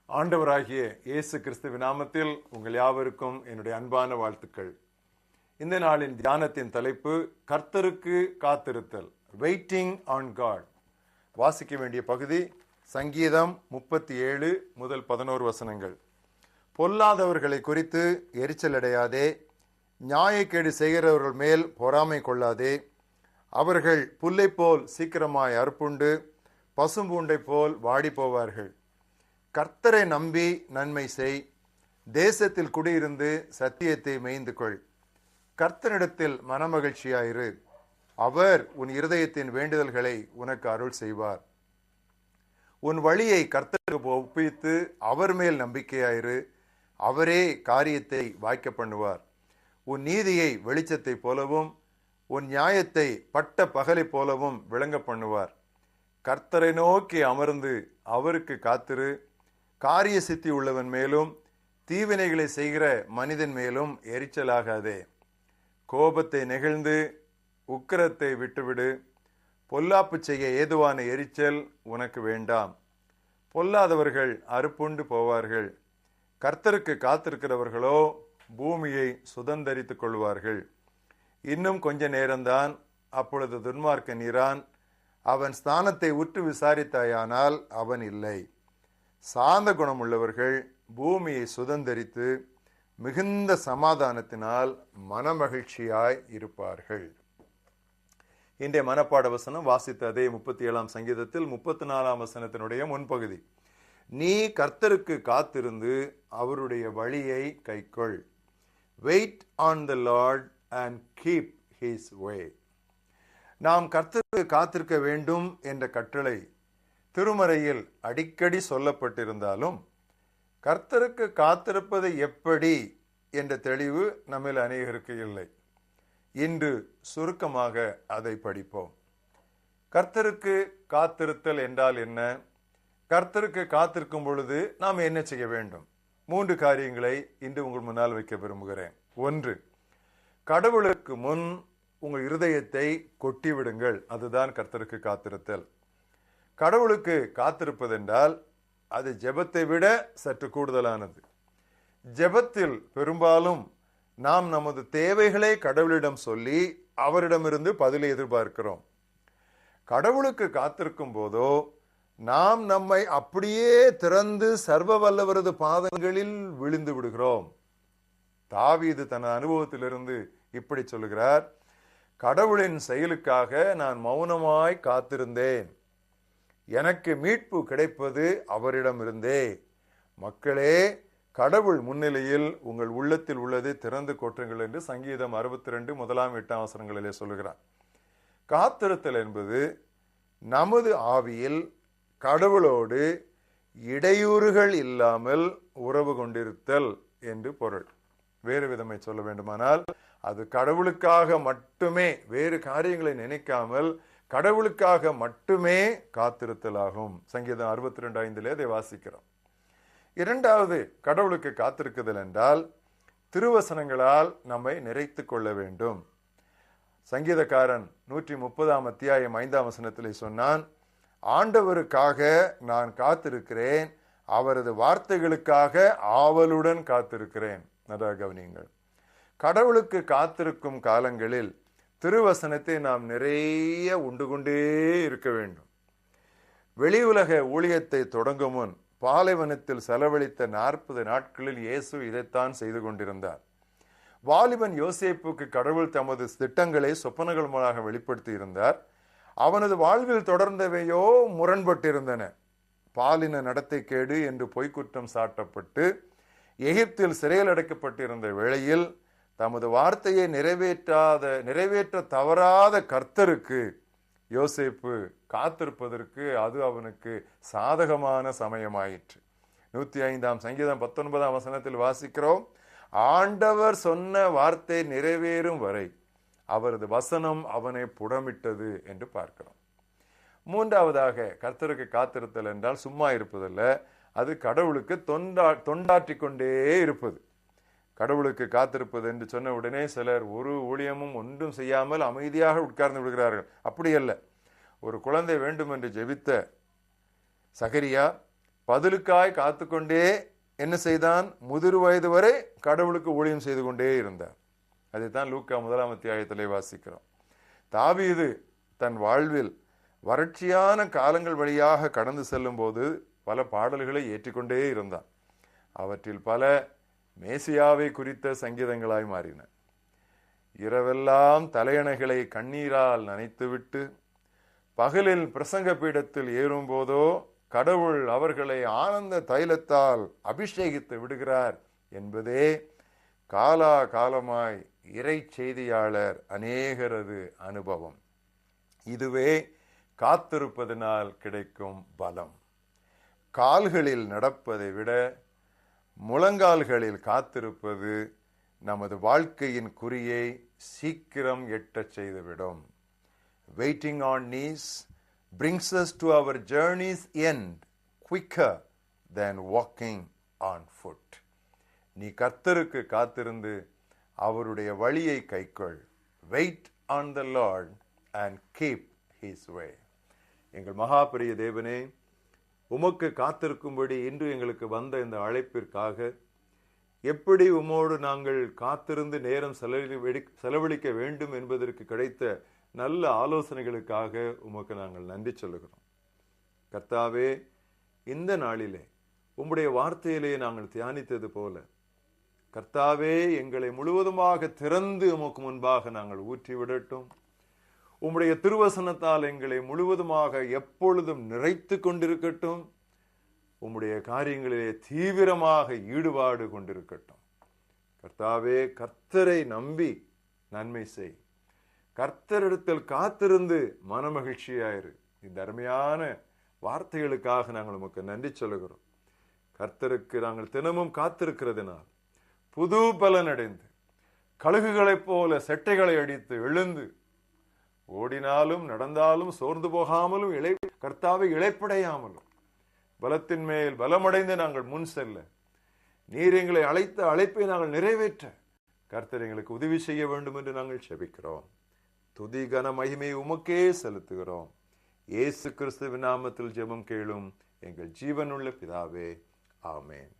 ஆண்டவராகிய இயேசு கிறிஸ்துவின் நாமத்தில் உங்கள் யாவருக்கும் என்னுடைய அன்பான வாழ்த்துக்கள். இந்த நாளின் தியானத்தின் தலைப்பு கர்த்தருக்கு காத்திருத்தல், வெயிட்டிங் ஆன் காட். வாசிக்க வேண்டிய பகுதி சங்கீதம் 37 முதல் 11 வசனங்கள். பொல்லாதவர்களை குறித்து எரிச்சல் அடையாதே, நியாயக்கேடு செய்கிறவர்கள் மேல் பொறாமை கொள்ளாதே. அவர்கள் புல்லை போல் சீக்கிரமாய் அறுப்புண்டு பசும்பூண்டை போல் வாடி போவார்கள். கர்த்தரை நம்பி நன்மை செய், தேசத்தில் குடியிருந்து சத்தியத்தை மேய்ந்து கொள். கர்த்தரிடத்தில் மனமகிழ்ச்சியாயிரு, அவர் உன் இருதயத்தின் வேண்டுதல்களை உனக்கு அருள் செய்வார். உன் வழியை கர்த்தருக்கு ஒப்புவித்து அவர் மேல் நம்பிக்கையாயிரு, அவரே காரியத்தை வாய்க்க பண்ணுவார். உன் நீதியை வெளிச்சத்தை போலவும் உன் நியாயத்தை பட்ட பகலை போலவும் விளங்க பண்ணுவார். கர்த்தரை நோக்கி அமர்ந்து அவருக்கு காத்திரு. காரிய சித்தி உள்ளவன் மேலும் தீவினைகளை செய்கிற மனிதன் மேலும் எரிச்சலாகாதே. கோபத்தை நெகிழ்ந்து உக்கிரத்தை விட்டுவிடு. பொல்லாப்பு செய்ய ஏதுவான எரிச்சல் உனக்கு வேண்டாம். பொல்லாதவர்கள் அறுப்புண்டு போவார்கள். கர்த்தருக்கு காத்திருக்கிறவர்களோ பூமியை சுதந்தரித்துக் கொள்வார்கள். இன்னும் கொஞ்ச நேரம்தான், அப்பொழுது துன்மார்க்கன் இரான். அவன் ஸ்தானத்தை உற்று விசாரித்தாயானால் அவன் இல்லை. சாந்த குணம் உள்ளவர்கள் பூமியை சுதந்தரித்து மிகுந்த சமாதானத்தினால் மனமகிழ்ச்சியாய் இருப்பார்கள். இன்றைய மனப்பாட வசனம் வாசித்த அதே 37ஆம் சங்கீதத்தில் 34ஆம் வசனத்தினுடைய முன்பகுதி. நீ கர்த்தருக்கு காத்திருந்து அவருடைய வழியை கைக்கொள். Wait on the Lord and keep his way. நாம் கர்த்தருக்கு காத்திருக்க வேண்டும் என்ற கட்டளை திருமறையில் அடிக்கடி சொல்லப்பட்டிருந்தாலும் கர்த்தருக்கு காத்திருப்பது எப்படி என்ற தெளிவு நம்மில் அநேகருக்கு இல்லை. இன்று சுருக்கமாக அதை படிப்போம். கர்த்தருக்கு காத்திருத்தல் என்றால் என்ன? கர்த்தருக்கு காத்திருக்கும் பொழுது நாம் என்ன செய்ய வேண்டும்? 3 காரியங்களை இன்று உங்கள் முன்னால் வைக்க விரும்புகிறேன். 1, கடவுளுக்கு முன் உங்கள் இருதயத்தை கொட்டிவிடுங்கள். அதுதான் கர்த்தருக்கு காத்திருத்தல். கடவுளுக்கு காத்திருப்பதென்றால் அது ஜெபத்தை விட சற்று கூடுதலானது. ஜெபத்தில் பெரும்பாலும் நாம் நமது தேவைகளை கடவுளிடம் சொல்லி அவரிடமிருந்து பதிலை எதிர்பார்க்கிறோம். கடவுளுக்கு காத்திருக்கும் போதோ நாம் நம்மை அப்படியே திறந்து சர்வ வல்லவரது பாதங்களில் விழுந்து விடுகிறோம். தாவீது தன் அனுபவத்திலிருந்து இப்படி சொல்லுகிறார், கடவுளின் செயலுக்காக நான் மௌனமாய் காத்திருந்தேன். எனக்கு மீட்பு கிடைப்பது அவரிடமிருந்தே. மக்களே, கடவுள் முன்னிலையில் உங்கள் உள்ளத்தில் உள்ளதை திறந்து கொட்டுங்கள் என்று சங்கீதம் 62 முதலாம் 8ஆம் வசனங்களிலே சொல்லுகிறார். காத்திருத்தல் என்பது நமது ஆவியில் கடவுளோடு இடையூறுகள் இல்லாமல் உறவு கொண்டிருத்தல் என்று பொருள். வேறு விதமாய் சொல்ல வேண்டுமானால் அது கடவுளுக்காக மட்டுமே, வேறு காரியங்களை நினைக்காமல் கடவுளுக்காக மட்டுமே காத்திருத்தலாகும். சங்கீதம் 62:5 அதை வாசிக்கிறோம். 2வது, கடவுளுக்கு காத்திருக்குதல் என்றால் திருவசனங்களால் நம்மை நிறைத்து கொள்ள வேண்டும். சங்கீதக்காரன் 130ஆம் அத்தியாயம் 5ஆம் வசனத்திலே சொன்னான், ஆண்டவருக்காக நான் காத்திருக்கிறேன், அவரது வார்த்தைகளுக்காக ஆவலுடன் காத்திருக்கிறேன். நல்லா கவனியுங்கள். கடவுளுக்கு காத்திருக்கும் காலங்களில் திருவசனத்தை நாம் நிறைய உண்டு கொண்டே இருக்க வேண்டும். வெளி உலக ஊழியத்தை தொடங்கும் முன் பாலைவனத்தில் செலவழித்த 40 நாட்களில் இயேசு இதைத்தான் செய்து கொண்டிருந்தார். வாலிபன் யோசேப்புக்கு கடவுள் தமது திட்டங்களை சொப்பனங்கள் மூலமாக வெளிப்படுத்தி இருந்தார். அவனது வாழ்வில் தொடர்ந்தவையோ முரண்பட்டிருந்தன. பாலின நடத்தை கேடு என்று பொய்க்குற்றம் சாட்டப்பட்டு எகிப்தில் சிறையில் அடைக்கப்பட்டிருந்த வேளையில் தமது வார்த்தையை நிறைவேற்ற தவறாத கர்த்தருக்கு யோசேப்பு காத்திருப்பதற்கு அது அவனுக்கு சாதகமான சமயமாயிற்று. 105ஆம் சங்கீதம் 19ஆம் வசனத்தில் வாசிக்கிறோம், ஆண்டவர் சொன்ன வார்த்தை நிறைவேறும் வரை அவரது வசனம் அவனை புடமிட்டது என்று பார்க்கிறோம். 3வதாக, கர்த்தருக்கு காத்திருத்தல் என்றால் சும்மா இருப்பதல்ல, அது கடவுளுக்கு தொண்டாற்றிக் கொண்டே இருப்பது. கடவுளுக்கு காத்திருப்பது என்று சொன்ன உடனே சிலர் ஒரு ஊழியமும் ஒன்றும் செய்யாமல் அமைதியாக உட்கார்ந்து விடுகிறார்கள். அப்படி அல்ல. ஒரு குழந்தை வேண்டும் என்று ஜெபித்த சகரியா பதிலுக்காய் காத்துக்கொண்டே என்ன செய்தான்? முதிர் வயது வரை கடவுளுக்கு ஊழியம் செய்து கொண்டே இருந்தார். அதைத்தான் லூக்கா 1 அத்தியாயத்திலே வாசிக்கிறோம். தாவீது தன் வாழ்வில் வறட்சியான காலங்கள் வழியாக கடந்து செல்லும் போது பல பாடல்களை ஏற்றிக்கொண்டே இருந்தான். அவற்றில் பல மேசியாவை குறித்த சங்கீதங்களாய் மாறின. இரவெல்லாம் தலையணைகளை கண்ணீரால் நனைத்துவிட்டு பகலில் பிரசங்க பீடத்தில் ஏறும் போதோ கடவுள் அவர்களை ஆனந்த தைலத்தால் அபிஷேகித்து விடுகிறார் என்பதே காலா காலமாய் இறை செய்தியாளர் அநேகரது அனுபவம். இதுவே காத்திருப்பதனால் கிடைக்கும் பலம். கால்களில் நடப்பதை விட முழங்கால்களில் காத்திருப்பது நமது வாழ்க்கையின் குறியை சீக்கிரம் எட்டச் செய்துவிடும். Waiting on knees brings us to our journey's end quicker than walking on foot. நீ கர்த்தருக்கு காத்திருந்து அவருடைய வழியை கைக்கொள். Wait on the Lord and keep his way. எங்கள் மகாபெரிய தேவனே, உமக்கு காத்திருக்கும்படி இன்று எங்களுக்கு வந்த இந்த அழைப்பிற்காக, எப்படி உமோடு நாங்கள் காத்திருந்து நேரம் செலவழிக்க வேண்டும் என்பதற்கு கிடைத்த நல்ல ஆலோசனைகளுக்காக உமக்கு நாங்கள் நன்றி சொல்லுகிறோம். கர்த்தாவே, இந்த நாளிலே உம்முடைய வார்த்தையிலே நாங்கள் தியானித்தது போல கர்த்தாவே எங்களை முழுவதுமாக திறந்து உமக்கு முன்பாக நாங்கள் ஊற்றி விடட்டும். உம்முடைய திருவசனத்தால் எங்களை முழுவதுமாக எப்பொழுதும் நிறைத்து கொண்டிருக்கட்டும். உம்முடைய காரியங்களிலே தீவிரமாக ஈடுபாடு கொண்டிருக்கட்டும். கர்த்தாவே, கர்த்தரை நம்பி நன்மை செய். கர்த்தரிடத்தில் காத்திருந்து மனமகிழ்ச்சியாயிரு. இந்த அருமையான வார்த்தைகளுக்காக நாங்கள் உமக்கு நன்றி சொல்லுகிறோம். கர்த்தருக்கு நாங்கள் தினமும் காத்திருக்கிறதுனால் புது பலன் அடைந்து கழுகுகளைப் போல செட்டைகளை அடித்து எழுந்து ஓடினாலும் நடந்தாலும் சோர்ந்து போகாமலும் கர்த்தாவை இளைப்படையாமலும் பலத்தின் மேல் பலமடைந்து நாங்கள் முன் செல்ல, நீர் எங்களை அழைத்த அழைப்பை நாங்கள் நிறைவேற்ற கர்த்தர் எங்களுக்கு உதவி செய்ய வேண்டும் என்று நாங்கள் செபிக்கிறோம். துதி கன மகிமை உமக்கே செலுத்துகிறோம். இயேசு கிறிஸ்துவின் நாமத்தில் ஜெபம் கேளும் எங்கள் ஜீவனுள்ள பிதாவே, ஆமென்.